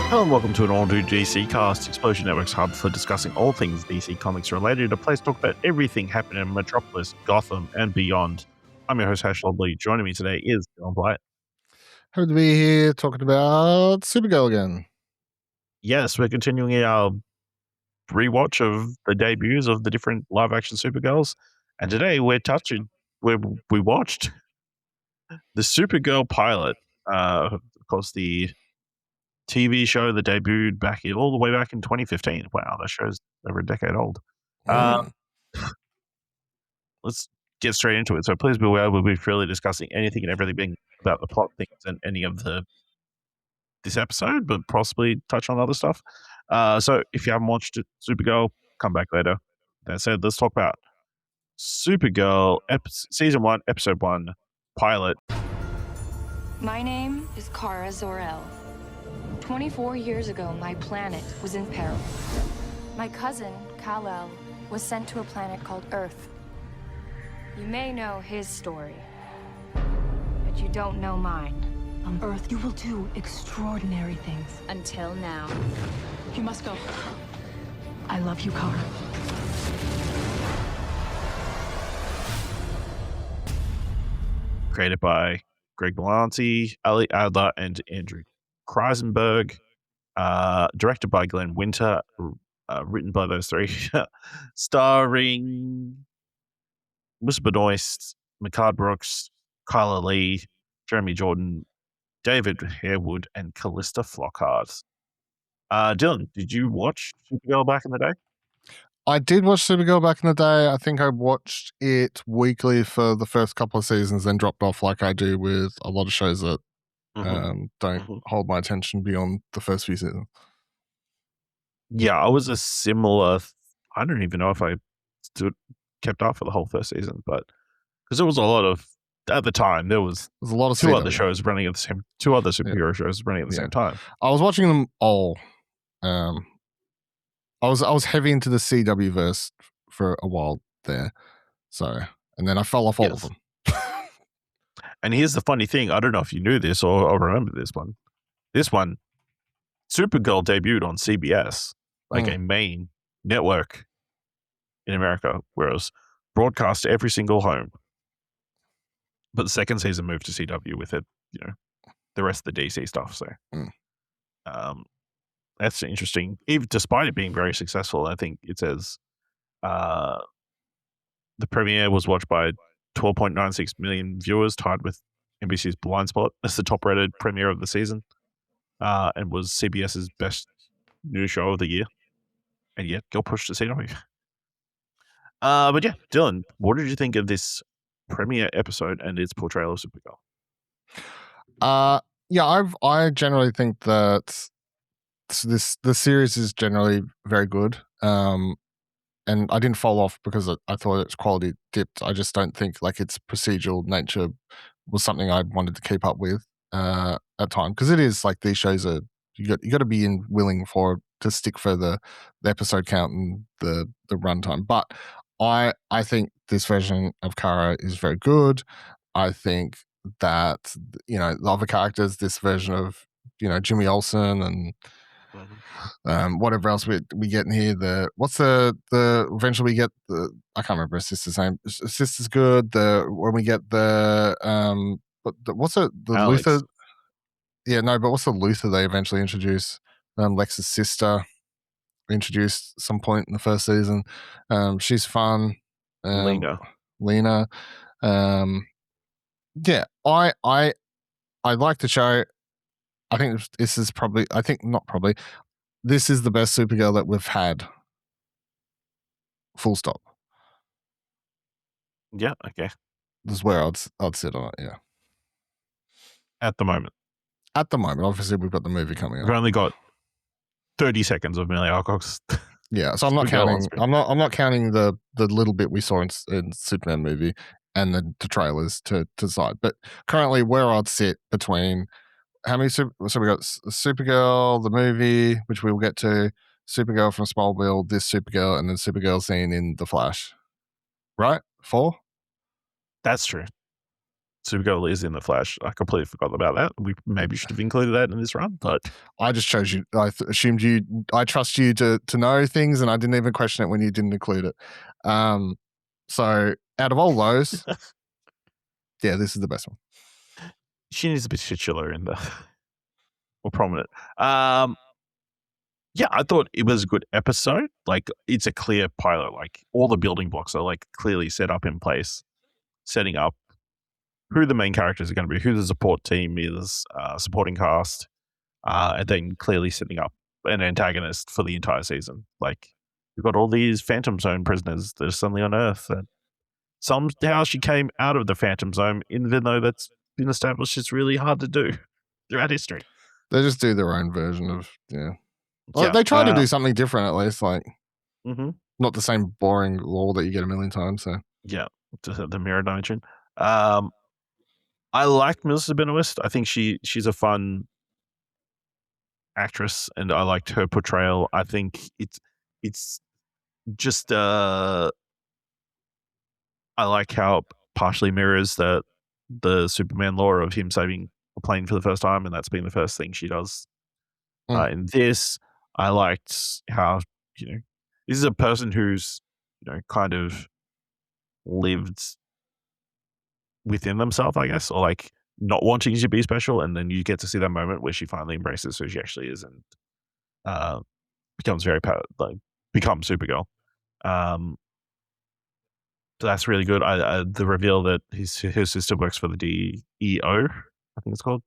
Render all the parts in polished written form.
Hello and welcome to an all-new DC cast, Explosion Network's hub for discussing all things DC Comics related, a place to talk about everything happening in Metropolis, Gotham, and beyond. I'm your host, Leigh. Joining me today is John Blight. Happy to be here talking about Supergirl again. Yes, we're continuing our rewatch of the debuts of the different live-action Supergirls, and today we watched the Supergirl pilot, of course, the TV show that debuted all the way back in 2015. Wow, that show's over a decade old. Let's get straight into it. So please be aware we'll be freely discussing anything and everything about the plot things and any of this episode, but possibly touch on other stuff. So if you haven't watched Supergirl, come back later. That said, let's talk about Supergirl Season 1, Episode 1, Pilot. My name is Kara Zor-El. 24 years ago, my planet was in peril. My cousin, Kal-El, was sent to a planet called Earth. You may know his story, but you don't know mine. On Earth, you will do extraordinary things. Until now. You must go. I love you, Kara. Created by Greg Berlanti, Ali Adler, and Andrew Kreisberg, directed by Glen Winter, written by those three, starring Melissa Benoist, Mehcad Brooks, Chyler, Leigh, Jeremy Jordan, David Harewood, and Calista Flockhart. Dylan, did you watch Supergirl back in the day? I did watch Supergirl back in the day. I think I watched it weekly for the first couple of seasons, then dropped off like I do with a lot of shows that don't hold my attention beyond the first few seasons. Yeah, I was a similar. I don't even know if I kept up for the whole first season, but because there was a lot of at the time there was a lot of two other shows running at the same superhero shows running at the same time. I was watching them all. I was heavy into the CW verse for a while there, and then I fell off all of them. And here's the funny thing: I don't know if you knew this or remember this one. This one, Supergirl debuted on CBS, like a main network in America, whereas broadcast to every single home. But the second season moved to CW with it, the rest of the DC stuff. So that's interesting. Even despite it being very successful, I think it says the premiere was watched by 12.96 million viewers, tied with NBC's Blind Spot. That's the top-rated premiere of the season, and was CBS's best new show of the year. And yet, got pushed to CW. But yeah, Dylan, what did you think of this premiere episode and its portrayal of Supergirl? I generally think that the series is generally very good. And I didn't fall off because I thought its quality dipped. I just don't think like its procedural nature was something I wanted to keep up with at time, because it is like these shows are you got to be willing for to stick for the episode count and the runtime. But I think this version of Kara is very good. I think that the other characters, this version of Jimmy Olsen and whatever else we get in here. Eventually we get the I can't remember her sister's name. Sister's good. When we get what's the Alex. Luther? Yeah, no, but what's the Luther they eventually introduce? Lex's sister, introduced some point in the first season. She's fun. Lena. Yeah, I like the show. I think this is this is the best Supergirl that we've had. Full stop. Yeah, okay. This is where I'd sit on it, yeah. At the moment. Obviously we've got the movie coming up. We've only got 30 seconds of Milly Alcock's. Yeah, so I'm not counting. I'm not counting the little bit we saw in Superman movie and the trailers to side. But currently, where I'd sit between how many so we got Supergirl, the movie, which we'll get to, Supergirl from Smallville, this Supergirl, and then Supergirl scene in The Flash. Right? 4? That's true. Supergirl is in the Flash. I completely forgot about that. We maybe should have included that in this run, but I just chose you. I assumed you. I trust you to know things, and I didn't even question it when you didn't include it. So out of all those, yeah, this is the best one. she needs a bit titular in the more prominent. Yeah, I thought it was a good episode. Like, it's a clear pilot. Like, all the building blocks are like clearly set up in place, setting up who the main characters are going to be, who the support team is, supporting cast, and then clearly setting up an antagonist for the entire season. Like, we've got all these Phantom Zone prisoners that are suddenly on Earth, and somehow she came out of the Phantom Zone, even though that's been established it's really hard to do throughout history. They just do their own version of Well, Yeah, they try to do something different, at least, like mhm. not the same boring lore that you get a million times. So Yeah, the mirror dimension. I like Melissa Benoist. I think she's a fun actress, and I liked her portrayal. I think it's just I like how it partially mirrors the Superman lore of him saving a plane for the first time, and that's been the first thing she does. In this, I liked how this is a person who's kind of lived within themselves, I guess, or like not wanting to be special, and then you get to see that moment where she finally embraces who she actually is and becomes becomes Supergirl. So that's really good. The reveal that his sister works for the DEO, I think it's called,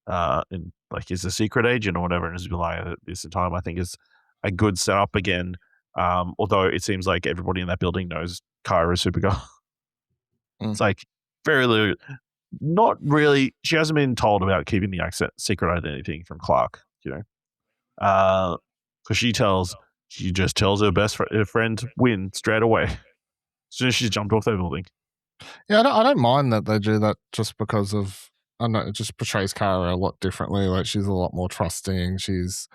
and like is a secret agent or whatever, and has been like this time, I think is a good setup again. Although it seems like everybody in that building knows Kara is Supergirl. It's like very little, not really. She hasn't been told about keeping the secret identity thing from Clark, because she just tells her best friend Win straight away as soon as she's jumped off that building. Yeah, I don't mind that they do that, just because of, I don't know, it just portrays Kara a lot differently. Like, she's a lot more trusting. She's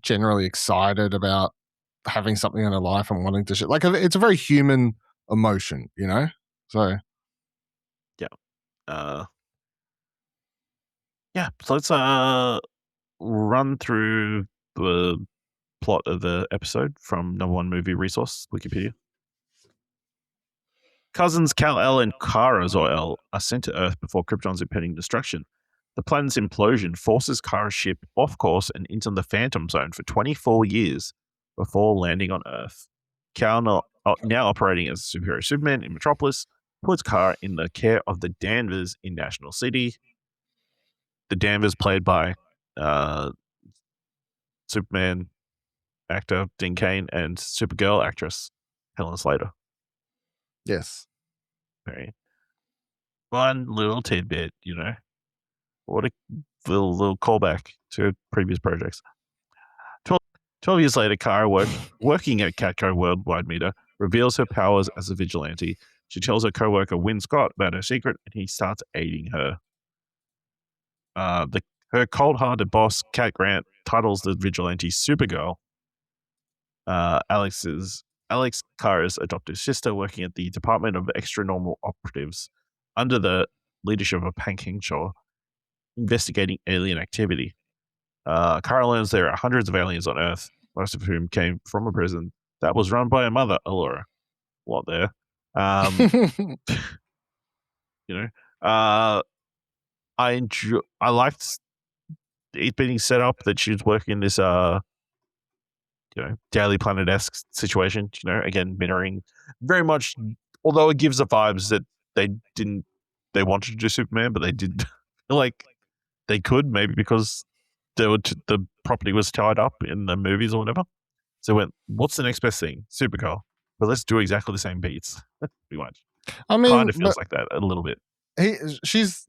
generally excited about having something in her life and wanting to like, it's a very human emotion, So So let's run through the plot of the episode from number one movie resource, Wikipedia. Cousins Kal-El and Kara Zor-El are sent to Earth before Krypton's impending destruction. The planet's implosion forces Kara's ship off course and into the Phantom Zone for 24 years before landing on Earth. Kal, now operating as a superhero Superman in Metropolis, puts Kara in the care of the Danvers in National City. The Danvers played by Superman actor Dean Cain and Supergirl actress Helen Slater. yes. Very fun little tidbit, What a little callback to previous projects. 12 years later, Kara, working at Catco Worldwide Meter, reveals her powers as a vigilante. She tells her co-worker Win Scott about her secret, and he starts aiding her. Her cold-hearted boss, Cat Grant, titles the vigilante Supergirl. Alex, Kara's adoptive sister, working at the Department of Extra-Normal Operatives under the leadership of Hank Hinshaw, investigating alien activity. Kara learns there are hundreds of aliens on Earth, most of whom came from a prison that was run by her mother, Allura. What there? I liked it being set up that she was working in this Daily Planet-esque situation, again mirroring very much, although it gives the vibes that they wanted to do Superman, but they didn't feel like they could, maybe because the property was tied up in the movies or whatever. So they went, what's the next best thing? Supergirl. But let's do exactly the same beats. Pretty much. I mean, kind of feels like that a little bit. She's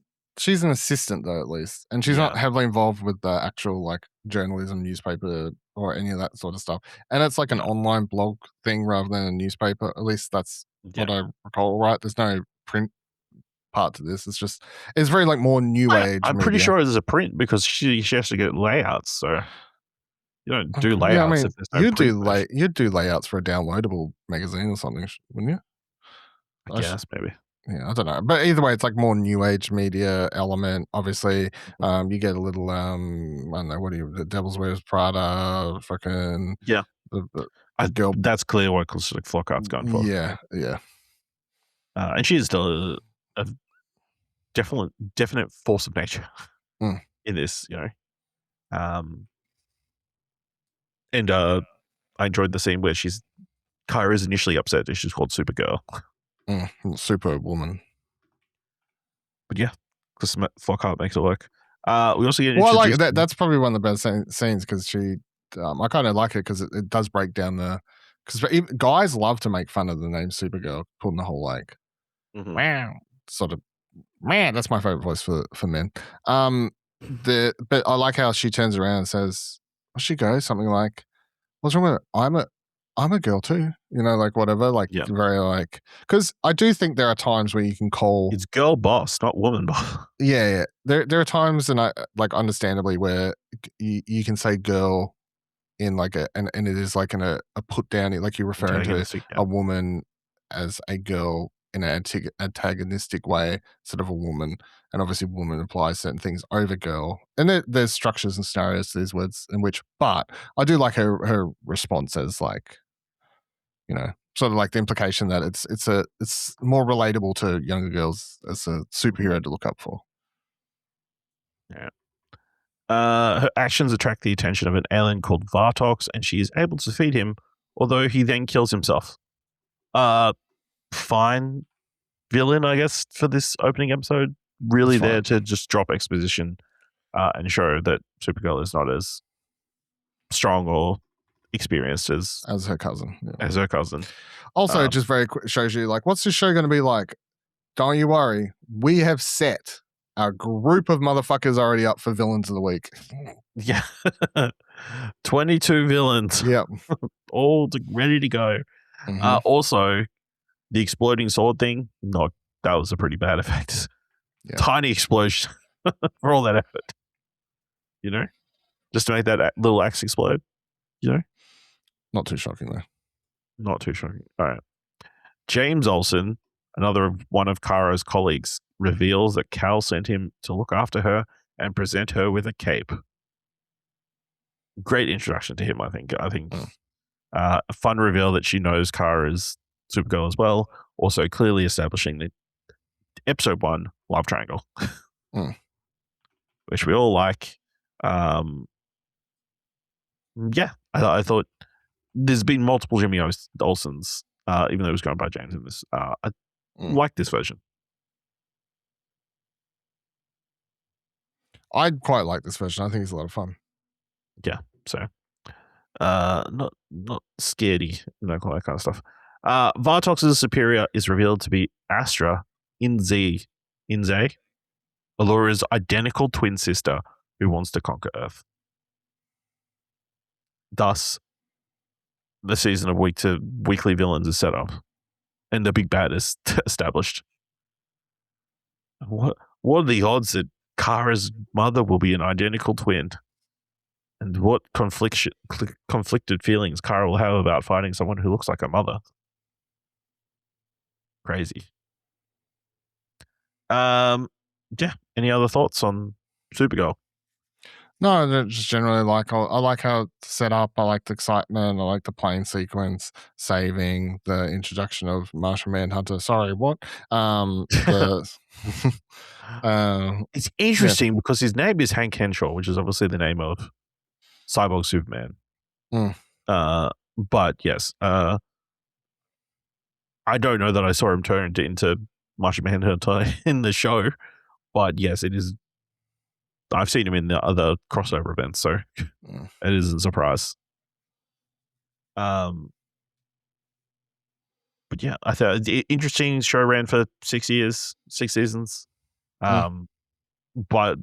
an assistant, though, at least, and she's not heavily involved with the actual like journalism, newspaper, or any of that sort of stuff. And it's like an online blog thing rather than a newspaper. At least that's what I recall. Right? There's no print part to this. It's very like more new age. I'm pretty sure there's a print because she has to get layouts. So you don't do layouts. Yeah, I mean, if there's no you'd do layouts for a downloadable magazine or something, wouldn't you? I guess maybe. I don't know. But either way, it's like more new age media element. Obviously, you get a little I don't know, the Devil's Wears Prada, fucking Yeah. the girl. That's clear what Flockhart's going for. Yeah. And she is still a definite force of nature in this, and I enjoyed the scene where Kyra is initially upset that she's called Supergirl. Superwoman. But yeah, because Flockhart makes it work. We also get well, like that. That's probably one of the best scenes because she. I kind of like it because it does break down because guys love to make fun of the name Supergirl, putting the whole like, wow, sort of, man. That's my favorite voice for men. But I like how she turns around and says, well, she goes something like, "What's wrong with it? I'm a girl too, like whatever, like very like." Because I do think there are times where you can call it's girl boss, not woman boss. Yeah. There are times, and I like understandably where you can say girl in like and it is like a put down, like you're referring to a woman as a girl in an antagonistic way instead of a woman, and obviously woman implies certain things over girl, and there's structures and scenarios to these words in which, but I do like her response as like, sort of like the implication that it's more relatable to younger girls as a superhero to look up for. Yeah. Her actions attract the attention of an alien called Vartox, and she is able to defeat him, although he then kills himself. Fine villain, I guess, for this opening episode. Really there to just drop exposition and show that Supergirl is not as strong or experienced as her cousin. As her cousin. Also, it just very quick shows you, like, what's this show going to be like? Don't you worry. We have set a group of motherfuckers already up for villains of the week. Yeah. 22 villains. Yep. All ready to go. Also, the exploding sword thing, that was a pretty bad effect. Yep. Tiny explosion for all that effort. Just to make that little axe explode. Not too shocking, though. Not too shocking. All right. James Olsen, another one of Kara's colleagues, reveals that Cal sent him to look after her and present her with a cape. Great introduction to him, I think. A fun reveal that she knows Kara is Supergirl as well. Also clearly establishing the episode 1 love triangle, which we all like. I thought there's been multiple Jimmy Olsens, even though it was going by James in this. I like this version. I quite like this version. I think it's a lot of fun. Yeah, so not scaredy, all that kind of stuff. Vartox's superior is revealed to be Astra Inze, Allure's identical twin sister who wants to conquer Earth. Thus, the season of weekly villains is set up, and the big bad is established. What are the odds that Kara's mother will be an identical twin? And what conflicted feelings Kara will have about fighting someone who looks like her mother? Crazy. Yeah. Any other thoughts on Supergirl? No, just generally I like how it's set up. I like the excitement. I like the plane sequence, saving the introduction of Martian Manhunter. Sorry, what? It's interesting because his name is Hank Henshaw, which is obviously the name of Cyborg Superman. But yes, I don't know that I saw him turned into Martian Manhunter in the show, but yes, it is. I've seen him in the other crossover events, so it isn't a surprise. But yeah, I thought interesting show ran for 6 seasons. But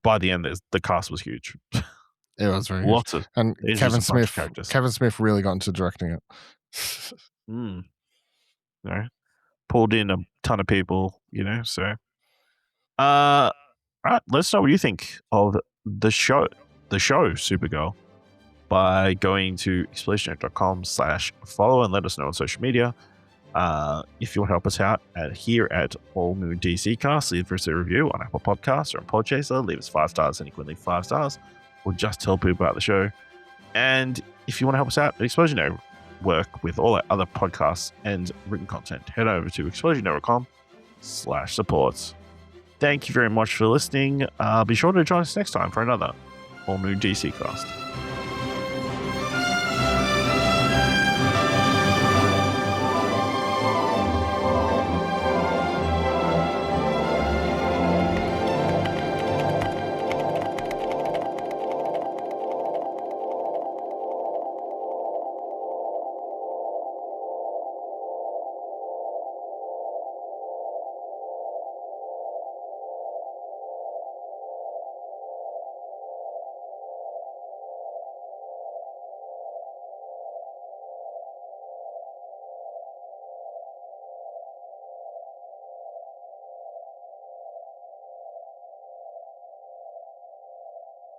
by the end, the cast was huge. It was very lots huge. Of and Kevin Smith really got into directing it. Pulled in a ton of people, so. All right, let us know what you think of the show Supergirl, by going to explosionnet.com/follow and let us know on social media. If you want to help us out here at All New DC Cast, leave us a review on Apple Podcasts or on Podchaser. Leave us 5 stars, and you can leave 5 stars, or just tell people about the show. And if you want to help us out at Explosion Network with all our other podcasts and written content, head over to explosionnetwork.com/supports. Thank you very much for listening. Be sure to join us next time for another All New DC Cast.